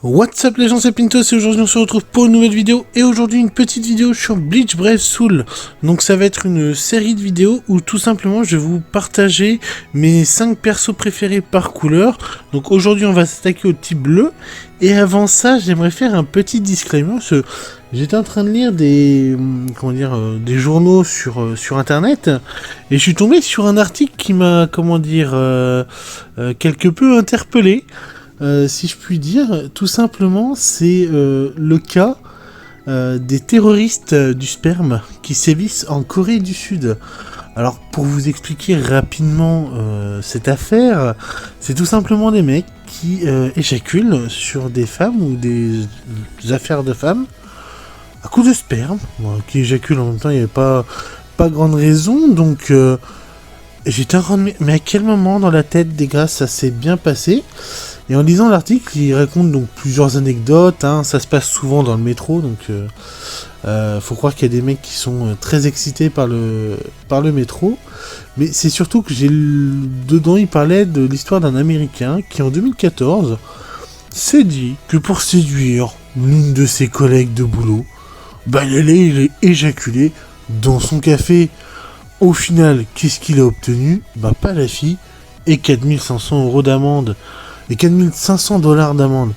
What's up les gens, c'est Pintos et aujourd'hui on se retrouve pour une nouvelle vidéo et aujourd'hui une petite vidéo sur Bleach Brave Soul. Donc ça va être une série de vidéos où tout simplement je vais vous partager mes 5 persos préférés par couleur. Donc aujourd'hui on va s'attaquer au type bleu et avant ça j'aimerais faire un petit disclaimer parce que j'étais en train de lire des journaux sur internet et je suis tombé sur un article qui m'a quelque peu interpellé. Si je puis dire, tout simplement, c'est le cas des terroristes du sperme qui sévissent en Corée du Sud. Alors, pour vous expliquer rapidement cette affaire, c'est tout simplement des mecs qui éjaculent sur des femmes ou des affaires de femmes à coup de sperme, qui éjaculent en même temps, il n'y avait pas grande raison, donc j'étais en train de mais à quel moment dans la tête des gars ça s'est bien passé? Et en lisant l'article, il raconte donc plusieurs anecdotes, ça se passe souvent dans le métro, donc faut croire qu'il y a des mecs qui sont très excités par le métro. Mais c'est surtout que dedans il parlait de l'histoire d'un Américain qui en 2014 s'est dit que pour séduire l'une de ses collègues de boulot, il allait éjaculer dans son café. Au final, qu'est-ce qu'il a obtenu? Pas la fille et 4500 € d'amende. Et 4500 $ d'amende.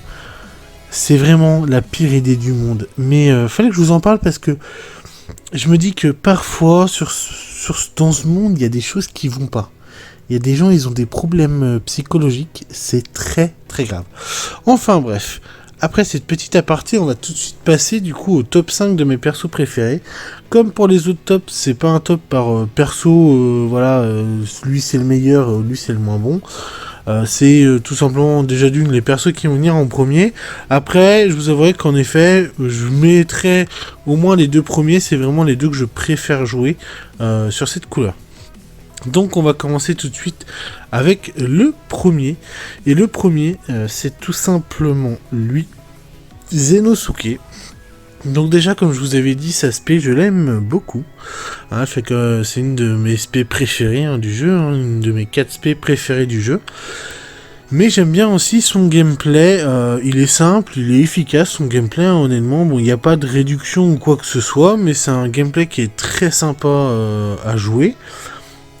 C'est vraiment la pire idée du monde. Mais fallait que je vous en parle parce que je me dis que parfois, dans ce monde, il y a des choses qui vont pas. Il y a des gens, ils ont des problèmes psychologiques. C'est très, très grave. Enfin bref. Après cette petite aparté, on va tout de suite passer du coup au top 5 de mes persos préférés. Comme pour les autres tops, c'est pas un top par perso, lui c'est le meilleur, lui c'est le moins bon. C'est tout simplement déjà d'une les persos qui vont venir en premier. Après, je vous avouerai qu'en effet, je mettrai au moins les deux premiers, c'est vraiment les deux que je préfère jouer sur cette couleur. Donc on va commencer tout de suite avec le premier. Et le premier, c'est tout simplement lui, Zenosuke. Donc déjà, comme je vous avais dit, sa SP, je l'aime beaucoup. Fait que c'est une de mes SP préférées du jeu, une de mes 4 SP préférées du jeu. Mais j'aime bien aussi son gameplay, il est simple, il est efficace, son gameplay, honnêtement. Bon, il n'y a pas de réduction ou quoi que ce soit, mais c'est un gameplay qui est très sympa à jouer.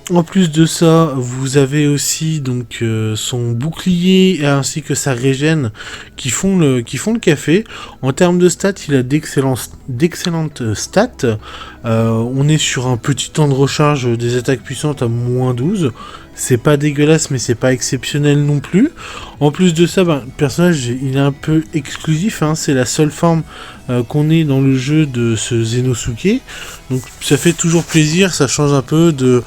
En plus de ça, vous avez aussi donc son bouclier ainsi que sa régène qui font le café. En termes de stats, il a d'excellentes stats. On est sur un petit temps de recharge des attaques puissantes à -12. C'est pas dégueulasse, mais c'est pas exceptionnel non plus. En plus de ça, le personnage il est un peu exclusif. C'est la seule forme qu'on ait dans le jeu de ce Zenosuke. Donc ça fait toujours plaisir, ça change un peu de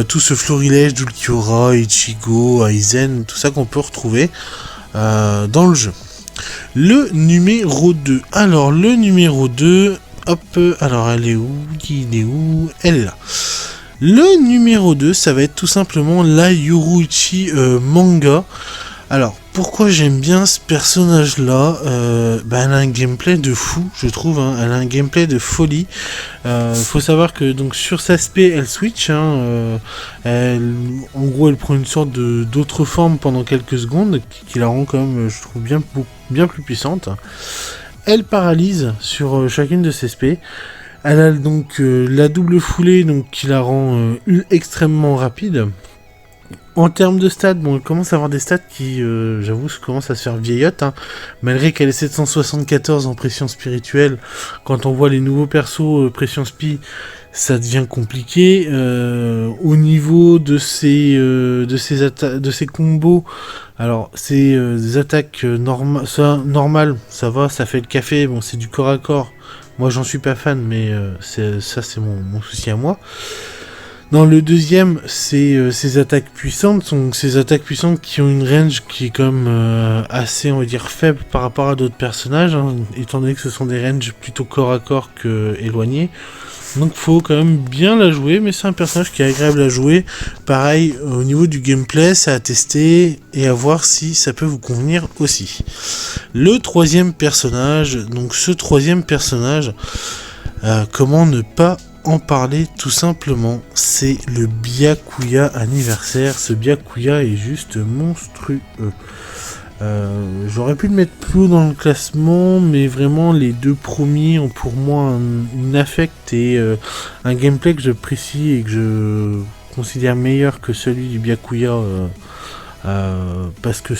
tout ce florilège d'Ulquiorra, Ichigo, Aizen, tout ça qu'on peut retrouver dans le jeu. Le numéro 2. Alors le numéro 2, alors elle est où? Elle est là. Le numéro 2, ça va être tout simplement la Yoruichi manga. Alors, pourquoi j'aime bien ce personnage-là? Elle a un gameplay de fou, je trouve. Elle a un gameplay de folie. Faut savoir que donc sur sa SP, elle switch. En gros, elle prend une sorte d'autre forme pendant quelques secondes, qui la rend quand même, je trouve, bien plus puissante. Elle paralyse sur chacune de ses SP. Elle a donc la double foulée donc qui la rend extrêmement rapide. En termes de stats, elle commence à avoir des stats qui, j'avoue, commencent à se faire vieillotte. Malgré qu'elle est 774 en pression spirituelle, quand on voit les nouveaux persos pression spi, ça devient compliqué. Au niveau de ses combos, alors c'est des attaques normales, ça va, ça fait le café. Bon, c'est du corps à corps. Moi, j'en suis pas fan, mais c'est mon souci à moi. Dans le deuxième, c'est ces attaques puissantes. Sont ces attaques puissantes qui ont une range qui est quand même assez, on va dire, faible par rapport à d'autres personnages, étant donné que ce sont des ranges plutôt corps à corps que éloignés. Donc faut quand même bien la jouer, mais c'est un personnage qui est agréable à jouer. Pareil, au niveau du gameplay, c'est à tester et à voir si ça peut vous convenir aussi. Le troisième personnage, donc ce troisième personnage, comment ne pas en parler tout simplement, c'est le Byakuya anniversaire. Ce Byakuya est juste monstrueux. J'aurais pu le mettre plus haut dans le classement, mais vraiment les deux premiers ont pour moi une affect et un gameplay que j'apprécie et que je considère meilleur que celui du Byakuya, parce que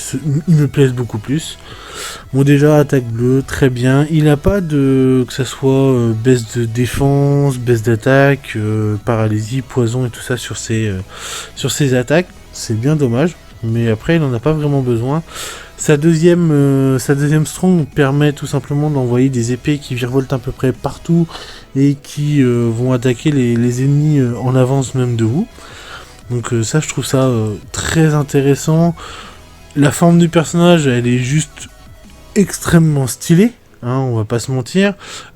ils me plaisent beaucoup plus. Bon, déjà attaque bleue, très bien. Il n'a pas de, que ça soit baisse de défense, baisse d'attaque, paralysie, poison et tout ça sur ses attaques. C'est bien dommage, mais après il n'en a pas vraiment besoin. Sa deuxième strong permet tout simplement d'envoyer des épées qui virevoltent à peu près partout et qui vont attaquer les ennemis en avance même de vous. Donc ça, je trouve ça très intéressant. La forme du personnage, elle est juste extrêmement stylée. Hein, on va pas se mentir.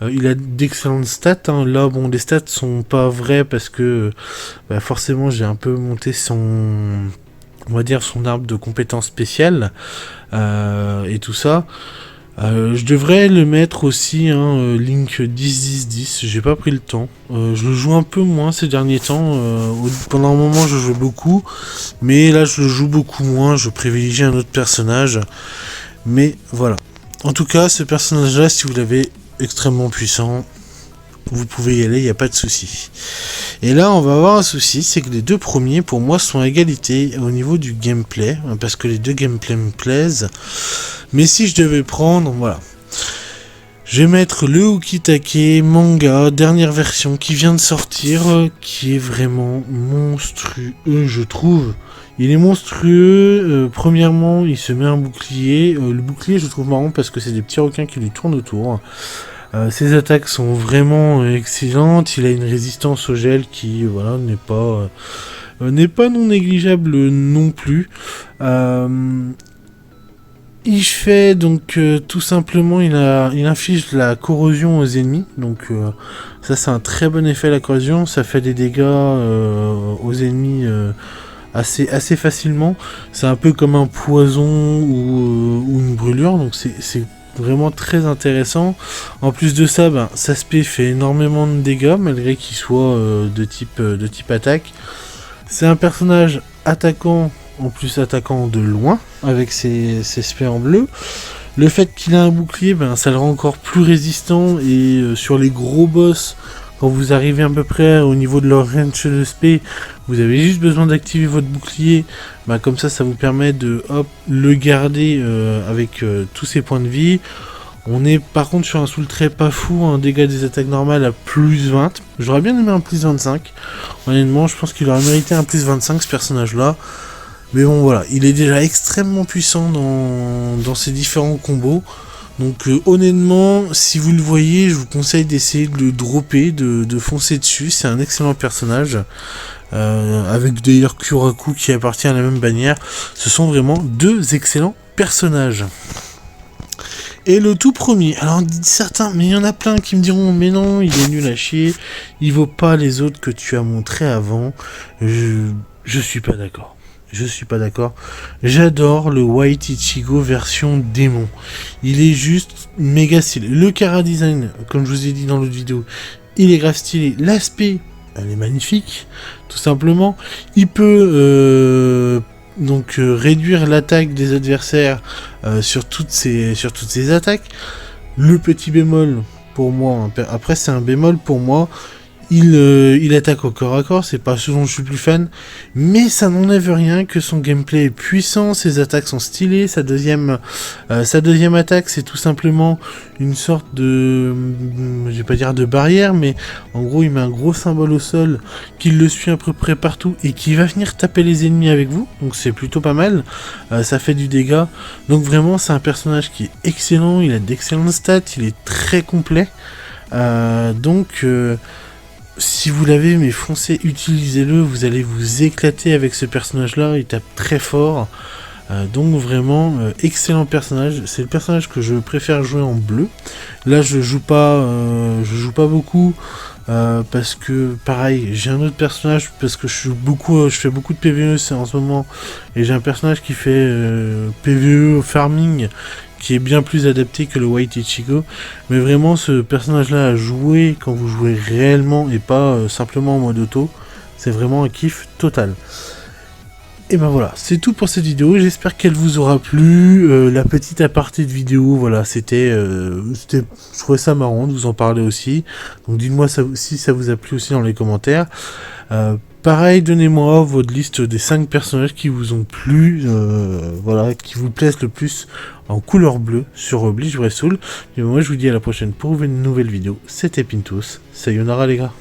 Il a d'excellentes stats. Hein. Là, bon, les stats sont pas vraies parce que forcément, j'ai un peu monté on va dire son arbre de compétences spéciales et tout ça. Je devrais le mettre aussi, hein, Link 10-10-10, j'ai pas pris le temps. Je le joue un peu moins ces derniers temps. Pendant un moment je jouais beaucoup, mais là je le joue beaucoup moins, je privilégie un autre personnage. Mais voilà. En tout cas, ce personnage là, si vous l'avez, extrêmement puissant. Vous pouvez y aller, il n'y a pas de souci. Et là, on va avoir un souci, c'est que les deux premiers, pour moi, sont à égalité au niveau du gameplay, parce que les deux gameplays me plaisent. Mais si je devais prendre, voilà. Je vais mettre le Ukitake manga, dernière version, qui vient de sortir, qui est vraiment monstrueux, je trouve. Il est monstrueux. Premièrement, il se met un bouclier. Le bouclier, je le trouve marrant parce que c'est des petits requins qui lui tournent autour. Ses attaques sont vraiment excellentes. Il a une résistance au gel qui, voilà, n'est pas non négligeable non plus. Il fait donc tout simplement, il inflige la corrosion aux ennemis. Donc ça, c'est un très bon effet, la corrosion. Ça fait des dégâts aux ennemis assez facilement. C'est un peu comme un poison ou une brûlure. Donc c'est vraiment très intéressant. En plus de ça, Saspé fait énormément de dégâts malgré qu'il soit de type attaque. C'est un personnage attaquant, en plus attaquant de loin avec ses spés en bleu. Le fait qu'il a un bouclier, ça le rend encore plus résistant, et sur les gros boss, quand vous arrivez à peu près au niveau de leur range de spé, vous avez juste besoin d'activer votre bouclier. Comme ça vous permet de le garder avec tous ses points de vie. On est par contre sur un soul très pas fou, un dégât des attaques normales à plus 20. J'aurais bien aimé un plus 25. Honnêtement, je pense qu'il aurait mérité un plus 25, ce personnage-là. Mais bon, voilà, il est déjà extrêmement puissant dans ses différents combos. Donc honnêtement, si vous le voyez, je vous conseille d'essayer de le dropper, de foncer dessus. C'est un excellent personnage. Avec d'ailleurs Kuraku qui appartient à la même bannière. Ce sont vraiment deux excellents personnages. Et le tout premier, alors certains, mais il y en a plein qui me diront, mais non, il est nul à chier, il vaut pas les autres que tu as montrés avant. Je suis pas d'accord. Je suis pas d'accord. J'adore le White Ichigo version démon. Il est juste méga stylé. Le Chara design, comme je vous ai dit dans l'autre vidéo, il est grave stylé. L'aspect, elle est magnifique, tout simplement. Il peut réduire l'attaque des adversaires sur toutes ces attaques. Le petit bémol pour moi, après c'est un bémol pour moi, il attaque au corps à corps, c'est pas ce dont je suis plus fan, mais ça n'enlève rien que son gameplay est puissant, ses attaques sont stylées. Sa deuxième attaque, c'est tout simplement une sorte de, je vais pas dire de barrière, mais en gros il met un gros symbole au sol qui le suit à peu près partout et qui va venir taper les ennemis avec vous, donc c'est plutôt pas mal. Ça fait du dégât, donc vraiment c'est un personnage qui est excellent, il a d'excellentes stats, il est très complet, si vous l'avez, mais foncez, utilisez-le, vous allez vous éclater avec ce personnage-là, il tape très fort. Donc vraiment, excellent personnage, c'est le personnage que je préfère jouer en bleu. Là je joue pas beaucoup, parce que pareil, j'ai un autre personnage, parce que je fais beaucoup de PvE en ce moment, et j'ai un personnage qui fait PvE farming, qui est bien plus adapté que le White Ichigo. Mais vraiment, ce personnage-là à jouer quand vous jouez réellement et pas simplement en mode auto, c'est vraiment un kiff total. Et ben voilà, c'est tout pour cette vidéo, j'espère qu'elle vous aura plu, la petite aparté de vidéo, voilà, je trouvais ça marrant de vous en parler aussi, donc dites-moi si ça vous a plu aussi dans les commentaires. Pareil, donnez-moi votre liste des 5 personnages qui vous ont plu, voilà, qui vous plaisent le plus en couleur bleue sur Bleach Brave Soul. Et moi je vous dis à la prochaine pour une nouvelle vidéo, c'était Pintos, sayonara les gars.